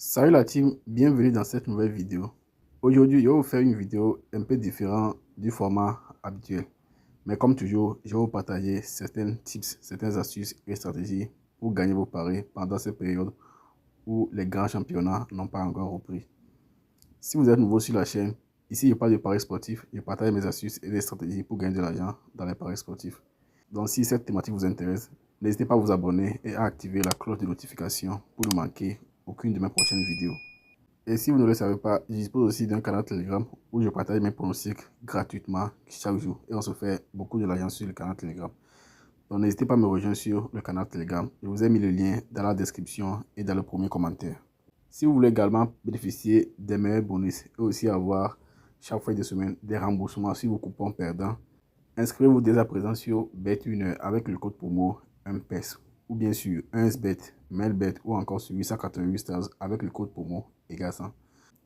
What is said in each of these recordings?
Salut la team, bienvenue dans cette nouvelle vidéo. Aujourd'hui, je vais vous faire une vidéo un peu différente du format habituel. Mais comme toujours, je vais vous partager certains tips, certaines astuces et stratégies pour gagner vos paris pendant cette période où les grands championnats n'ont pas encore repris. Si vous êtes nouveau sur la chaîne, ici je parle de paris sportifs, je partage mes astuces et des stratégies pour gagner de l'argent dans les paris sportifs. Donc si cette thématique vous intéresse, n'hésitez pas à vous abonner et à activer la cloche de notification pour ne manquer aucune de mes prochaines vidéos. Et si vous ne le savez pas, je dispose aussi d'un canal Telegram où je partage mes pronostics gratuitement chaque jour. Et on se fait beaucoup de l'argent sur le canal Telegram. Donc n'hésitez pas à me rejoindre sur le canal Telegram. Je vous ai mis le lien dans la description et dans le premier commentaire. Si vous voulez également bénéficier des meilleurs bonus et aussi avoir chaque fin de semaine des remboursements sur vos coupons perdants, inscrivez-vous dès à présent sur Bet1 avec le code promo MPES ou bien sûr 1xBet, Melbet ou encore sur 888 stars avec le code promo EGA100.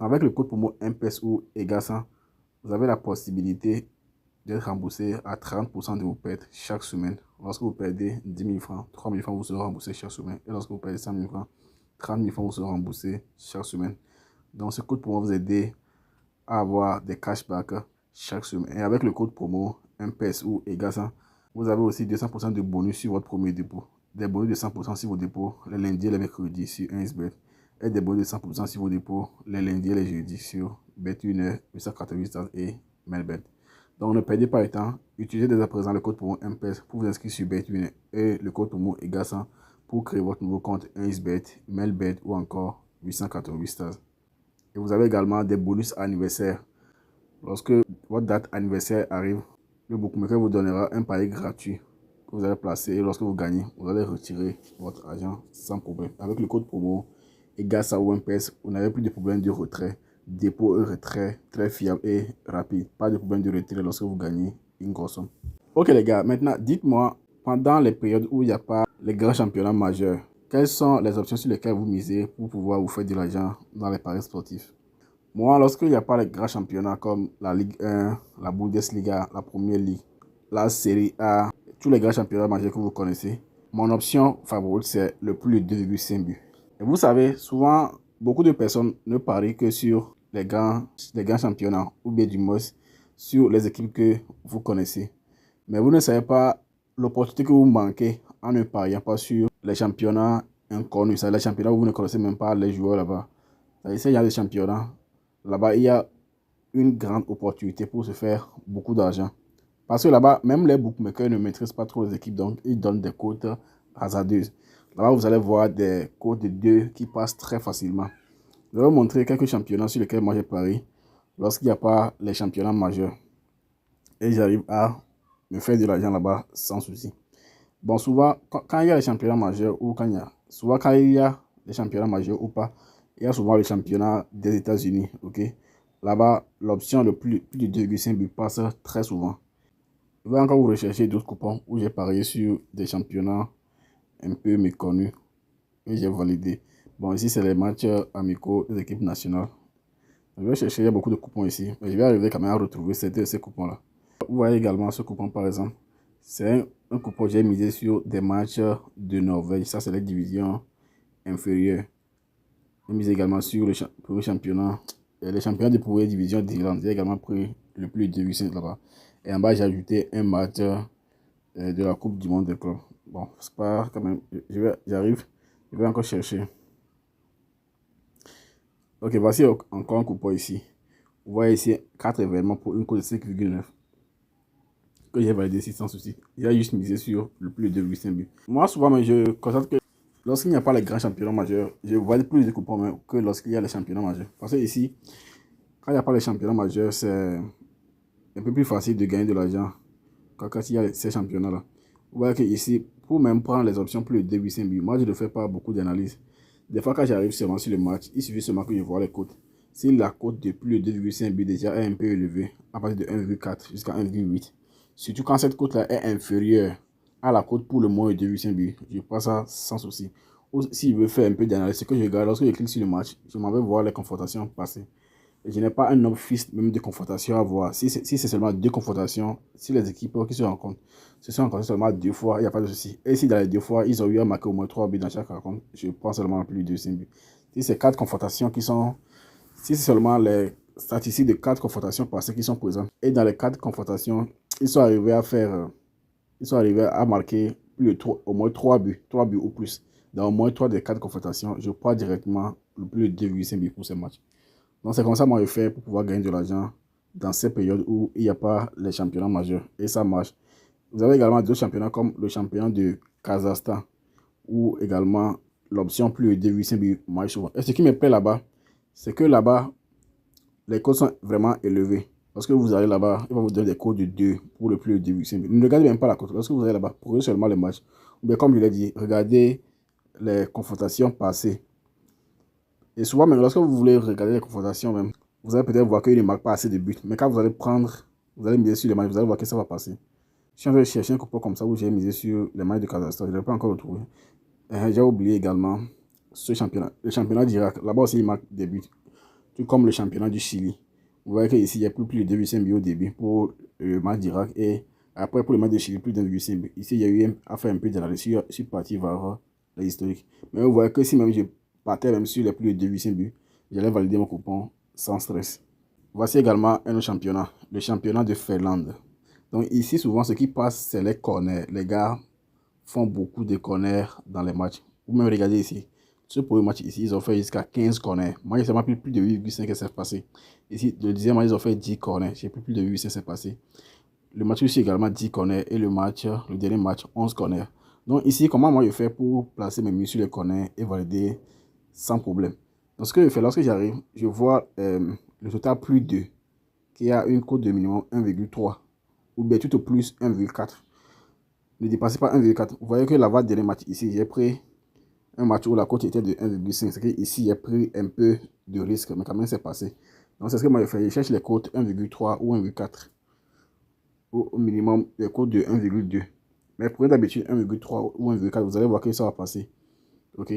Avec le code promo MPES ou EGA100, vous avez la possibilité d'être remboursé à 30% de vos pertes chaque semaine. Lorsque vous perdez 10 000 francs, 3 000 francs vous serez remboursé chaque semaine. Et lorsque vous perdez 100 000 francs, 30 000 francs vous serez remboursé chaque semaine. Donc ce code promo va vous aider à avoir des cashbacks chaque semaine. Et avec le code promo MPES ou EGA100, vous avez aussi 200% de bonus sur votre premier dépôt. Des bonus de 100% sur vos dépôts les lundis et les mercredis sur 1xBet. Et des bonus de 100% sur vos dépôts les lundis et les jeudis sur Bet1, 888 stars et Melbet. Donc ne perdez pas le temps, utilisez dès à présent le code promo MPES pour vous inscrire sur Bet1 et le code promo EGA100 pour créer votre nouveau compte 1xBet, Melbet ou encore 888 stars. Et vous avez également des bonus anniversaires. Lorsque votre date anniversaire arrive, le bookmaker vous donnera un pari gratuit que vous allez placer et lorsque vous gagnez, vous allez retirer votre argent sans problème. Avec le code promo EGA100 ou MPES, vous n'avez plus de problème de retrait, dépôt et retrait très fiable et rapide. Pas de problème de retrait lorsque vous gagnez une grosse somme. Ok les gars, maintenant dites-moi, pendant les périodes où il n'y a pas les grands championnats majeurs, quelles sont les options sur lesquelles vous misez pour pouvoir vous faire de l'argent dans les paris sportifs? Moi, lorsqu'il n'y a pas les grands championnats comme la Ligue 1, la Bundesliga, la Première Ligue, la Série A, tous les grands championnats majeurs que vous connaissez, mon option favorite, c'est le plus de 2,5 buts. Et vous savez, souvent, beaucoup de personnes ne parient que sur les grands championnats, ou bien du moins sur les équipes que vous connaissez. Mais vous ne savez pas l'opportunité que vous manquez en ne pariant pas sur les championnats inconnus. C'est les championnats où vous ne connaissez même pas les joueurs là-bas. C'est il y a des championnats. Là-bas, il y a une grande opportunité pour se faire beaucoup d'argent. Parce que là-bas, même les bookmakers ne maîtrisent pas trop les équipes, donc ils donnent des cotes hasardeuses. Là-bas, vous allez voir des cotes de 2 qui passent très facilement. Je vais vous montrer quelques championnats sur lesquels moi j'ai parié lorsqu'il n'y a pas les championnats majeurs. Et j'arrive à me faire de l'argent là-bas sans souci. Bon, souvent, quand il y a les championnats majeurs ou quand il y a les championnats majeurs ou pas, il y a souvent le championnat des États-Unis, ok? Là-bas, l'option le plus de 2,5 buts passe très souvent. Je vais encore vous rechercher d'autres coupons où j'ai parié sur des championnats un peu méconnus et j'ai validé. Bon, ici, c'est les matchs amicaux des équipes nationales. Je vais chercher, il y a beaucoup de coupons ici, mais je vais arriver quand même à retrouver ces coupons-là. Vous voyez également ce coupon par exemple. C'est un coupon que j'ai misé sur des matchs de Norvège. Ça, c'est les divisions inférieures. J'ai misé également sur le championnat, les championnats de première division d'Irlande. J'ai également pris le plus de 800 là-bas. Et en bas, j'ai ajouté un match de la Coupe du Monde des clubs. Bon, c'est pas quand même. J'arrive. Je vais encore chercher. Ok, voici encore un coupon ici. Vous voyez ici 4 événements pour une cote de 5,9 que j'ai validé ici sans souci. Il a juste misé sur le plus de 800 buts. Moi, souvent, je constate que lorsqu'il n'y a pas les grands championnats majeurs, je valide plus de coupons que lorsqu'il y a les championnats majeurs. Parce que ici, quand il n'y a pas les championnats majeurs, c'est un peu plus facile de gagner de l'argent quand il y a ces championnats-là. Vous voyez que ici, pour même prendre les options plus de 800 buts, moi, je ne fais pas beaucoup d'analyse. Des fois, quand j'arrive seulement sur le match, il suffit seulement que je vois les cotes. Si la cote de plus de 2,5 buts déjà est un peu élevée, à partir de 1,4 jusqu'à 1,8, surtout quand cette cote-là est inférieure à la cote pour le moins de 800 buts, je passe ça sans souci. Ou s'il veut faire un peu d'analyse, ce que je regarde, lorsque je clique sur le match, je m'en vais voir les confrontations passées. Et je n'ai pas un nombre fixe même de confrontations à voir. Si c'est seulement 2 confrontations, si les équipes qui se rencontrent se sont rencontrées seulement 2 fois, il n'y a pas de souci. Et si dans les 2 fois, ils ont eu à marquer au moins 3 buts dans chaque rencontre, je pense seulement à plus de 5 buts. Si c'est 4 confrontations qui sont, si c'est seulement les statistiques de 4 confrontations passées qui sont présentes, et dans les 4 confrontations, ils sont arrivés à faire, ils sont arrivés à marquer au moins 3 buts ou plus. Dans au moins 3 des 4 confrontations, je crois directement le plus de 2,5 buts pour ces matchs. Donc c'est comme ça moi je fais pour pouvoir gagner de l'argent dans ces périodes où il n'y a pas les championnats majeurs. Et ça marche. Vous avez également d'autres championnats comme le championnat de Kazakhstan, ou également l'option plus de 2,5 buts marche souvent. Et ce qui me plaît là-bas, c'est que là-bas, les codes sont vraiment élevés. Lorsque vous allez là-bas, il va vous donner des codes de 2 pour le plus de 2,5 buts. Ne regardez même pas la cote. Lorsque vous allez là-bas, prenez seulement les matchs. Ou bien comme je l'ai dit, regardez les confrontations passées. Et souvent, même lorsque vous voulez regarder les confrontations, même, vous allez peut-être voir qu'il ne marque pas assez de buts. Mais quand vous allez prendre, vous allez miser sur les matchs, vous allez voir que ça va passer. Je suis en train de chercher un coupon comme ça où j'ai misé sur les matchs de Kazakhstan. Je ne l'ai pas encore retrouvé. J'ai oublié également ce championnat. Le championnat d'Irak, là-bas aussi, il marque des buts. Tout comme le championnat du Chili. Vous voyez qu'ici, il y a plus de 2,5 buts au début pour le match d'Irak. Et après, pour le match de Chili, plus de 1,5 buts. Ici, il y a eu à faire un peu d'analyse. Je suis parti vers l'historique. Mais vous voyez que si même je partais même sur les plus de 2,5 buts, j'allais valider mon coupon sans stress. Voici également un autre championnat, le championnat de Finlande. Donc ici, souvent, ce qui passe, c'est les corners. Les gars font beaucoup de corners dans les matchs. Vous même regardez ici. Ce premier match ici, ils ont fait jusqu'à 15 corners. Moi, il m'a plus de 8,5 que c'est passé. Ici, le deuxième match, ils ont fait 10 corners. J'ai plus de 8,5 c'est passé. Le match ici également 10 corners. Et le dernier match, 11 corners. Donc ici, comment moi je fais pour placer mes mises sur les corners et valider sans problème. Donc ce que je fais, lorsque j'arrive, je vois le total plus 2, qui a une cote de minimum 1,3 ou bien tout au plus 1,4. Ne dépassez pas 1,4. Vous voyez que là-bas, dernier match ici, j'ai pris un match où la cote était de 1,5. C'est qu'ici, j'ai pris un peu de risque, mais quand même, c'est passé. Donc, c'est ce que moi, je fais. Je cherche les cotes 1,3 ou 1,4. Au minimum, les cotes de 1,2. Mais prenez d'habitude 1,3 ou 1,4. Vous allez voir que ça va passer. OK?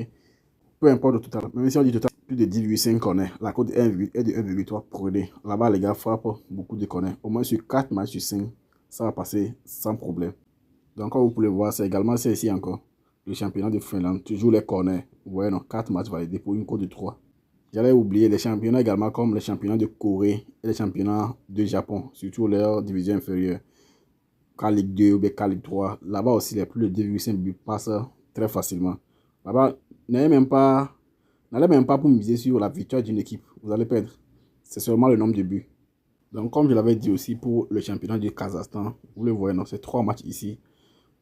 Peu importe le total. Même si on dit total, plus de 10,5 corners. La cote est de 1,3. Prenez. Là-bas, les gars frappent beaucoup de corners. Au moins sur 4 matchs sur 5, ça va passer sans problème. Donc, comme vous pouvez voir, c'est également ça ici encore. Le championnat de Finlande, toujours les corners. Vous voyez, non, 4 matchs validés pour une cote de 3. J'allais oublier les championnats également comme les championnats de Corée et les championnats de Japon, surtout leur division inférieure. K-Ligue 2 ou K-Ligue 3. Là-bas aussi, les plus de 2,5 buts passent très facilement. Là-bas, n'allez même pas pour miser sur la victoire d'une équipe. Vous allez perdre. C'est seulement le nombre de buts. Donc, comme je l'avais dit aussi pour le championnat du Kazakhstan, vous le voyez, c'est 3 matchs ici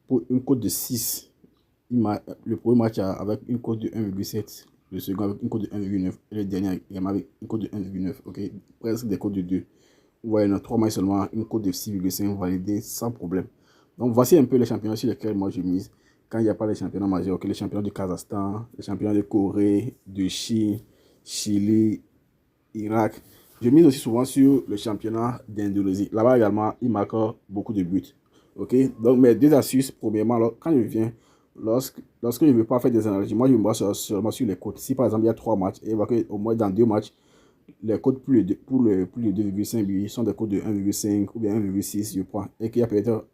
pour une cote de 6. Le premier match avec une cote de 1,7, le second avec une cote de 1,9 et le dernier également avec une cote de 1,9. Ok, presque des cotes de 2. Vous voyez, dans 3 matchs seulement, une cote de 6,5 validée sans problème. Donc voici un peu les championnats sur lesquels moi je mise quand il n'y a pas les championnats majeurs. Okay, les championnats du Kazakhstan, les championnats de Corée, de Chine, Chili, Irak. Je mise aussi souvent sur le championnat d'Indonésie. Là-bas également, il marque beaucoup de buts. Ok, donc mes deux astuces, premièrement, alors, quand je viens, lorsque je ne veux pas faire des analyses, moi je me base seulement sur les cotes. Si par exemple il y a 3 matchs, et au moins dans 2 matchs, les cotes pour le plus de 2,5 buts sont des cotes de 1,5 ou bien 1,6, je prends. Et qu'il y a peut-être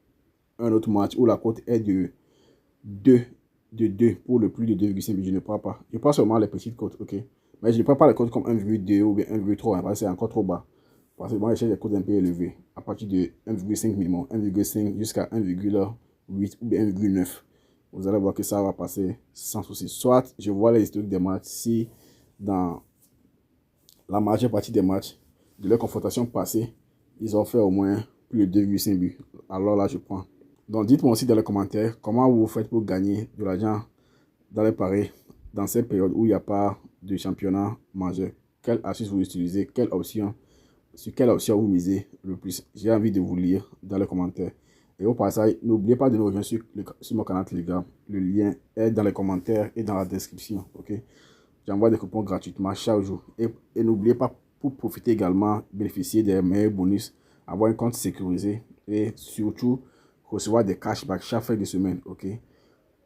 un autre match où la cote est de 2, pour le plus de 2,5 buts, je ne prends pas. Je prends seulement les petites cotes, ok. Mais je ne prends pas les cotes comme 1,2 ou bien 1,3, hein, parce que c'est encore trop bas. Parce que moi, je cherche des cotes un peu élevées, à partir de 1,5 minimum, 1,5 jusqu'à 1,8 ou bien 1,9. Vous allez voir que ça va passer sans souci. Soit je vois les historiques des matchs, si dans la majeure partie des matchs de leur confrontation passée, ils ont fait au moins plus de 2,5 buts. Alors là, je prends. Donc, dites-moi aussi dans les commentaires comment vous faites pour gagner de l'argent dans les paris dans cette période où il n'y a pas de championnat majeur. Quelle astuce vous utilisez, sur quelle option vous misez le plus. J'ai envie de vous lire dans les commentaires. Et au passage, n'oubliez pas de nous rejoindre sur mon canal Telegram. Le lien est dans les commentaires et dans la description. Ok? J'envoie des coupons gratuitement chaque jour. Et n'oubliez pas, pour profiter également, bénéficier des meilleurs bonus, avoir un compte sécurisé et surtout recevoir des cashbacks chaque fin de semaine. Ok?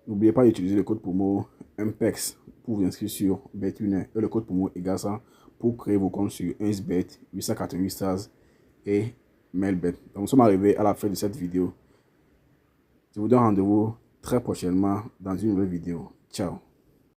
N'oubliez pas d'utiliser le code promo MPEX pour vous inscrire sur BetWinner et le code promo EGASA pour créer vos comptes sur 1xBet, 888 Stars et Mailbet. Donc, nous sommes arrivés à la fin de cette vidéo. Je vous donne rendez-vous très prochainement dans une nouvelle vidéo. Ciao.